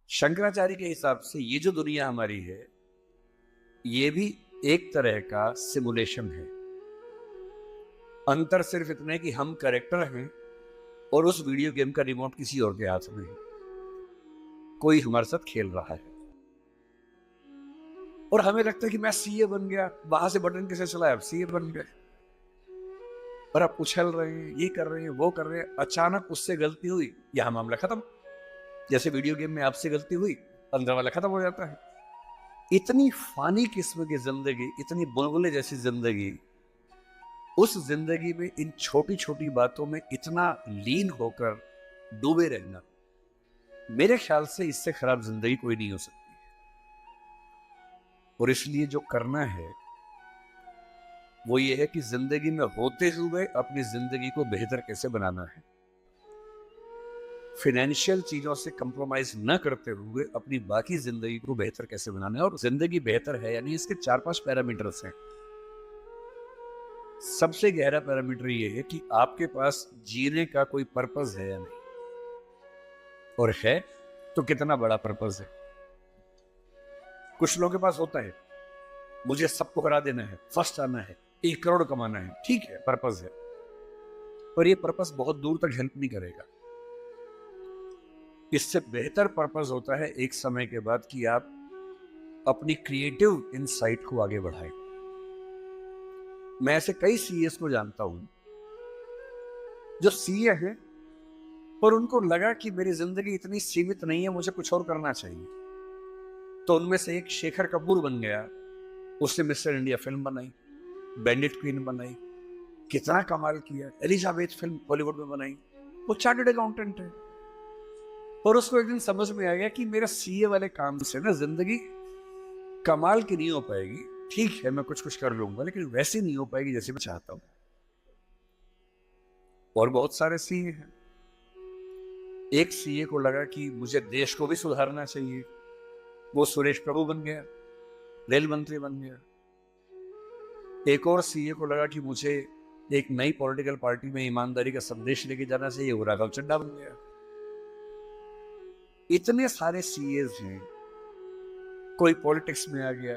शंकराचार्य के हिसाब से ये जो दुनिया हमारी है, ये भी एक तरह का सिमुलेशन है। अंतर सिर्फ इतने कि हम कैरेक्टर हैं और उस वीडियो गेम का रिमोट किसी और के हाथ में है। कोई हमारे साथ खेल रहा है और हमें लगता है कि मैं सीए बन गया, वहां से बटन कैसे चलाया, अब सीए बन गए और अब उछल रहे हैं, ये कर रहे हैं, वो कर रहे हैं। अचानक उससे गलती हुई, यहां मामला खत्म। जैसे वीडियो गेम में आपसे गलती हुई, अंदर वाला खत्म हो जाता है। इतनी फानी किस्म की जिंदगी, इतनी बुलबुले जैसी जिंदगी, उस जिंदगी में इन छोटी छोटी बातों में इतना लीन होकर डूबे रहना, मेरे ख्याल से इससे खराब जिंदगी कोई नहीं हो सकती। और इसलिए जो करना है वो ये है कि जिंदगी में होते हुए अपनी जिंदगी को बेहतर कैसे बनाना है। फाइनेंशियल चीजों से कंप्रोमाइज न करते हुए अपनी बाकी जिंदगी को बेहतर कैसे बनाना है। और जिंदगी बेहतर है यानी इसके 4-5 पैरामीटर्स हैं। सबसे गहरा पैरामीटर ये है कि आपके पास जीने का कोई पर्पस है या नहीं, और है तो कितना बड़ा पर्पस है। कुछ लोगों के पास होता है, मुझे सबको हरा देना है, फर्स्ट आना है, 1 करोड़ कमाना है, ठीक है, पर्पस है, पर ये पर्पस बहुत दूर तक हेल्प नहीं करेगा। इससे बेहतर पर्पस होता है एक समय के बाद कि आप अपनी क्रिएटिव इनसाइट को आगे बढ़ाएं। मैं ऐसे कई सीएस को जानता हूं जो सीए हैं, पर उनको लगा कि मेरी जिंदगी इतनी सीमित नहीं है, मुझे कुछ और करना चाहिए। तो उनमें से एक शेखर कपूर बन गया। उसने मिस्टर इंडिया फिल्म बनाई, बैंडिट क्वीन बनाई, कितना कमाल किया। एलिजाबेथ फिल्म बॉलीवुड में बनाई। वो चार्टर्ड अकाउंटेंट है, और उसको एक दिन समझ में आ गया कि मेरा सीए वाले काम से ना जिंदगी कमाल की नहीं हो पाएगी। ठीक है, मैं कुछ कुछ कर लूंगा, लेकिन वैसी नहीं हो पाएगी जैसे मैं चाहता हूं। और बहुत सारे सीए हैं। एक सीए को लगा कि मुझे देश को भी सुधारना चाहिए, वो सुरेश प्रभु बन गया, रेल मंत्री बन गया। एक और सीए को लगा कि मुझे एक नई पॉलिटिकल पार्टी में ईमानदारी का संदेश लेके जाना चाहिए, वो राघव चड्ढा बन गया। इतने सारे सीएस हैं। कोई पॉलिटिक्स में आ गया,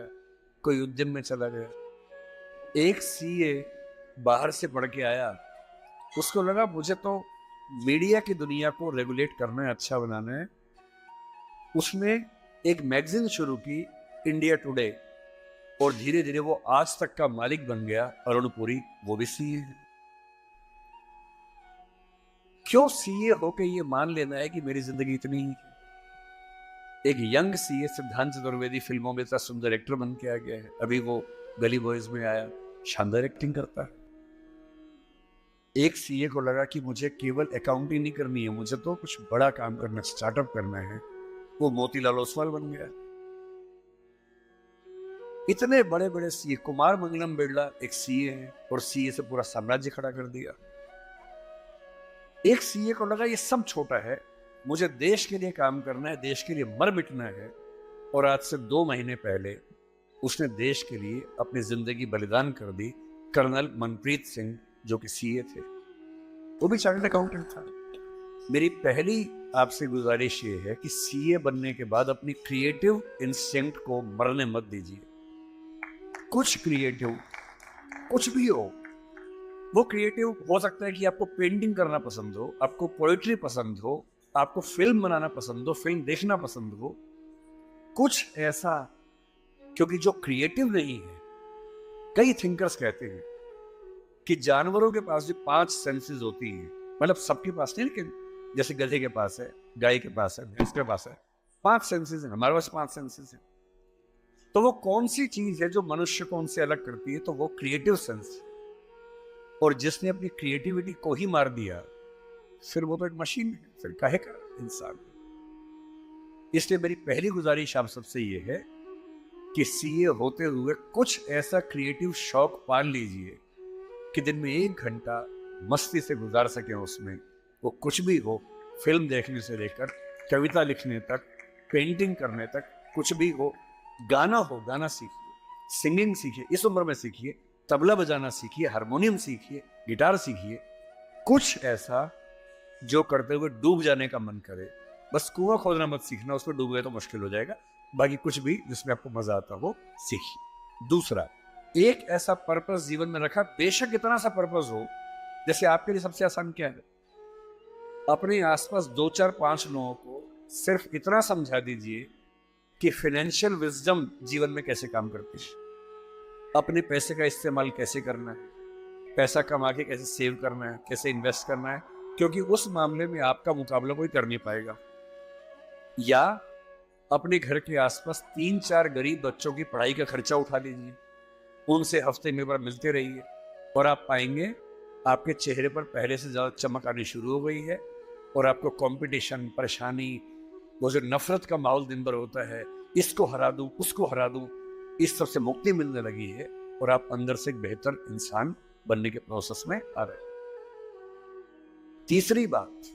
कोई उद्यम में चला गया। एक सीए बाहर से पढ़ के आया, उसको लगा मुझे तो मीडिया की दुनिया को रेगुलेट करना है, अच्छा बनाना है। उसने एक मैगजीन शुरू की, इंडिया टुडे, और धीरे धीरे वो आज तक का मालिक बन गया। अरुण पुरी, वो भी सीए है। क्यों सीए होके ये मान लेना है कि मेरी जिंदगी इतनी ही है। एक यंग सीए सिद्धांत चतुर्वेदी फिल्मों में इतना सुंदर एक्टर बन के आ गया है। अभी वो गली बॉयज में आया, शानदार एक्टिंग करता है। एक सीए को लगा कि मुझे केवल अकाउंटिंग नहीं करनी है, मुझे तो कुछ बड़ा काम करना, स्टार्टअप करना है, वो मोतीलाल ओसवाल बन गया। इतने बड़े बड़े सीए, कुमार मंगलम बिरला एक सीए है, और सीए से पूरा साम्राज्य खड़ा कर दिया। एक सीए को लगा ये सब छोटा है, मुझे देश के लिए काम करना है, देश के लिए मर मिटना है। और आज से 2 महीने पहले उसने देश के लिए अपनी जिंदगी बलिदान कर दी। कर्नल मनप्रीत सिंह, जो कि सीए थे, वो भी चार्टर्ड अकाउंटेंट था। मेरी पहली आपसे गुजारिश ये है कि सीए बनने के बाद अपनी क्रिएटिव इंस्टिंक्ट को मरने मत दीजिए। कुछ क्रिएटिव, कुछ भी हो, वो क्रिएटिव हो सकता है कि आपको पेंटिंग करना पसंद हो, आपको पोएट्री पसंद हो, आपको फिल्म बनाना पसंद हो, फिल्म देखना पसंद हो, कुछ ऐसा। क्योंकि जो क्रिएटिव नहीं है, कई थिंकर्स कहते हैं कि जानवरों के पास भी 5 सेंसेस होती हैं, मतलब सबके पास नहीं, लेकिन जैसे गधे के पास है, गाय के पास है, भैंस के पास है, 5 सेंसेस हैं। हमारे पास 5 सेंसेस हैं। तो वो कौन सी चीज है जो मनुष्य को उनसे अलग करती है? तो वो क्रिएटिव सेंस। और जिसने अपनी क्रिएटिविटी को ही मार दिया, फिर वो तो एक मशीन है, फिर काहे का इंसान। इसलिए मेरी पहली गुजारिश आप सबसे ये है कि सीए होते हुए कुछ ऐसा क्रिएटिव शौक पाल लीजिए कि दिन में 1 घंटा मस्ती से गुजार सकें उसमें। वो कुछ भी हो, फिल्म देखने से लेकर कविता लिखने तक, पेंटिंग करने तक, कुछ भी हो। गाना हो, गाना सीखिए, सिंगिंग सीखिए, इस उम्र में सीखिए, तबला बजाना सीखिए, हारमोनियम सीखिए, गिटार सीखिए। कुछ ऐसा जो करते हुए डूब जाने का मन करे, बस कुआं खोदना मत सीखना, उसमें डूब गए तो मुश्किल हो जाएगा। बाकी कुछ भी जिसमें आपको मजा आता हो सीखिए। दूसरा, एक ऐसा पर्पस जीवन में रखा, बेशक इतना सा पर्पस हो, जैसे आपके लिए सबसे आसान क्या है, अपने आसपास 2 4 5 लोगों को सिर्फ इतना समझा दीजिए कि फाइनेंशियल विजडम जीवन में कैसे काम करती है, अपने पैसे का इस्तेमाल कैसे करना है, पैसा कमा के कैसे सेव करना है, कैसे इन्वेस्ट करना है, क्योंकि उस मामले में आपका मुकाबला कोई कर नहीं पाएगा। या अपने घर के आसपास 3 4 गरीब बच्चों की पढ़ाई का खर्चा उठा लीजिए, उनसे हफ्ते में बार मिलते रहिए, और आप पाएंगे आपके चेहरे पर पहले से ज्यादा चमक आनी शुरू हो गई है, और आपको कंपटीशन, परेशानी, वो जो नफरत का माहौल दिन भर होता है, इसको हरा दूं, उसको हरा दूं, इस सब से मुक्ति मिलने लगी है, और आप अंदर से एक बेहतर इंसान बनने के प्रोसेस में आ रहे हैं। तीसरी बात,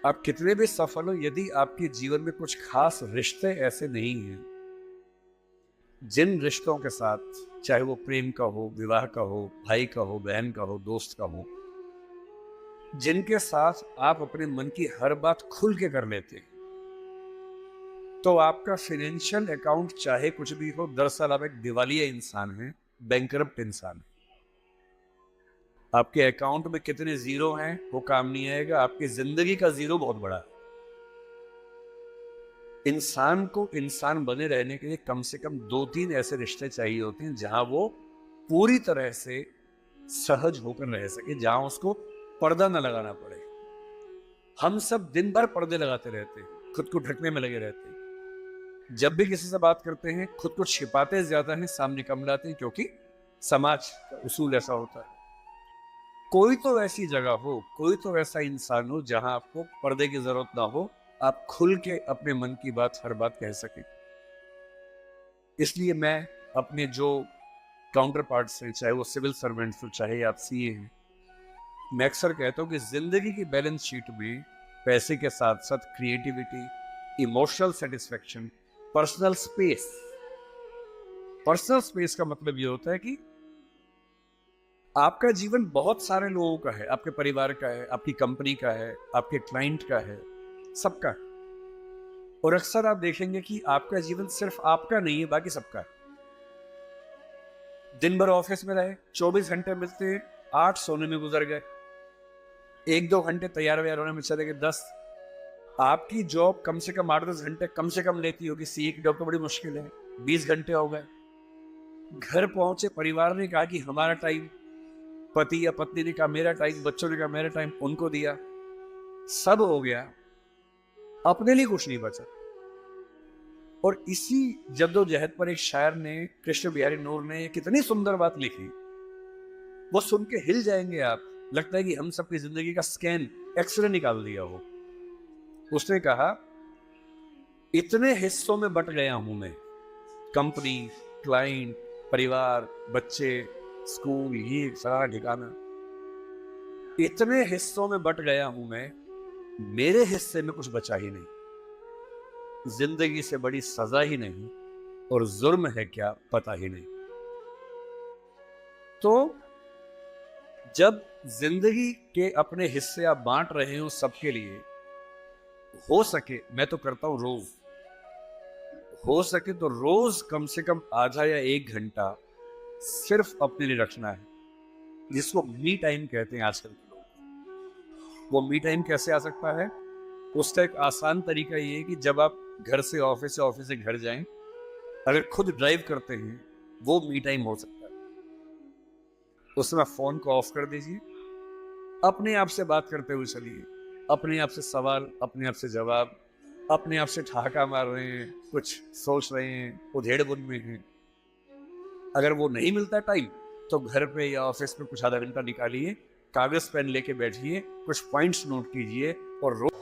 आप कितने भी सफल हो, यदि आपके जीवन में कुछ खास रिश्ते ऐसे नहीं हैं, जिन रिश्तों के साथ, चाहे वो प्रेम का हो, विवाह का हो, भाई का हो, बहन का हो, दोस्त का हो, जिनके साथ आप अपने मन की हर बात खुल के कर लेते हैं, तो आपका फाइनेंशियल अकाउंट चाहे कुछ भी हो, दरअसल आप एक दिवालिया इंसान हैं, बैंकरप्ट इंसान है। आपके अकाउंट में कितने जीरो हैं वो काम नहीं आएगा, आपकी जिंदगी का जीरो बहुत बड़ा है। इंसान को इंसान बने रहने के लिए कम से कम 2 3 ऐसे रिश्ते चाहिए होते हैं जहां वो पूरी तरह से सहज होकर रह सके, जहां उसको पर्दा न लगाना पड़े। हम सब दिन भर पर्दे लगाते रहते हैं, खुद को ढकने में लगे रहते हैं, जब भी किसी से बात करते हैं खुद को छिपाते ज्यादा हैं, सामने कम लाते हैं, क्योंकि समाज का उसूल ऐसा होता है। कोई तो ऐसी जगह हो, कोई तो ऐसा इंसान हो जहां आपको पर्दे की जरूरत ना हो, आप खुल के अपने मन की बात, हर बात कह सकें। इसलिए मैं अपने जो काउंटर पार्ट्स हैं, चाहे वो सिविल सर्वेंट्स हो, चाहे आप सीए हैं, मैं अक्सर कहता हूं कि जिंदगी की बैलेंस शीट में पैसे के साथ साथ creativity, emotional satisfaction, personal space. Personal space का मतलब ये होता है कि आपका जीवन बहुत सारे लोगों का है, आपके परिवार का है, आपकी कंपनी का है, आपके क्लाइंट का है, सबका है। और अक्सर आप देखेंगे कि आपका जीवन सिर्फ आपका नहीं है, बाकी सबका है। दिन भर ऑफिस में रहे, 24 घंटे मिलते हैं, 8 सोने में गुजर गए, 1 2 घंटे तैयार व्यार होने में चले गए 10। आपकी जॉब कम से कम 8 10 घंटे कम से कम लेती होगी, सीए की जॉब तो बड़ी मुश्किल है, 20 घंटे हो गए। घर पहुंचे, परिवार ने कहा कि हमारा टाइम, पति या पत्नी ने कहा मेरा टाइम, बच्चों ने कहा मेरा टाइम, उनको दिया, सब हो गया, अपने लिए कुछ नहीं बचा। और इसी जद्दोजहद पर एक शायर ने, कृष्ण बिहारी नूर ने, कितनी सुंदर बात लिखी, वो सुन के हिल जाएंगे आप। लगता है कि हम सबकी जिंदगी का स्कैन, एक्सरे निकाल दिया हो। उसने कहा, इतने हिस्सों में बट गया हूं मैं, कंपनी, क्लाइंट, परिवार, बच्चे, स्कूल, ये सारा ठिकाना, इतने हिस्सों में बट गया हूं मैं, मेरे हिस्से में कुछ बचा ही नहीं। जिंदगी से बड़ी सजा ही नहीं, और जुर्म है क्या पता ही नहीं। तो जब जिंदगी के अपने हिस्से आप बांट रहे हो सबके लिए, हो सके, मैं तो करता हूं रोज, हो सके तो रोज कम से कम आधा या 1 घंटा सिर्फ अपने लिए रखना है, जिसको मी टाइम कहते हैं आजकल के लोग। वो मी टाइम कैसे आ सकता है? उसका एक आसान तरीका ये है कि जब आप घर से ऑफिस से घर जाएं, अगर खुद ड्राइव करते हैं, वो मी टाइम हो सकता है। उसमें फोन को ऑफ कर दीजिए, अपने आप से बात करते हुए चलिए, अपने आप से सवाल, अपने आप से जवाब, अपने आप से ठहाका मार रहे हैं, कुछ सोच रहे हैं, उधेड़-बुन में हैं। अगर वो नहीं मिलता टाइम, तो घर पे या ऑफिस में कुछ आधा घंटा निकालिए, कागज पेन लेके बैठिए, कुछ पॉइंट्स नोट कीजिए, और रोज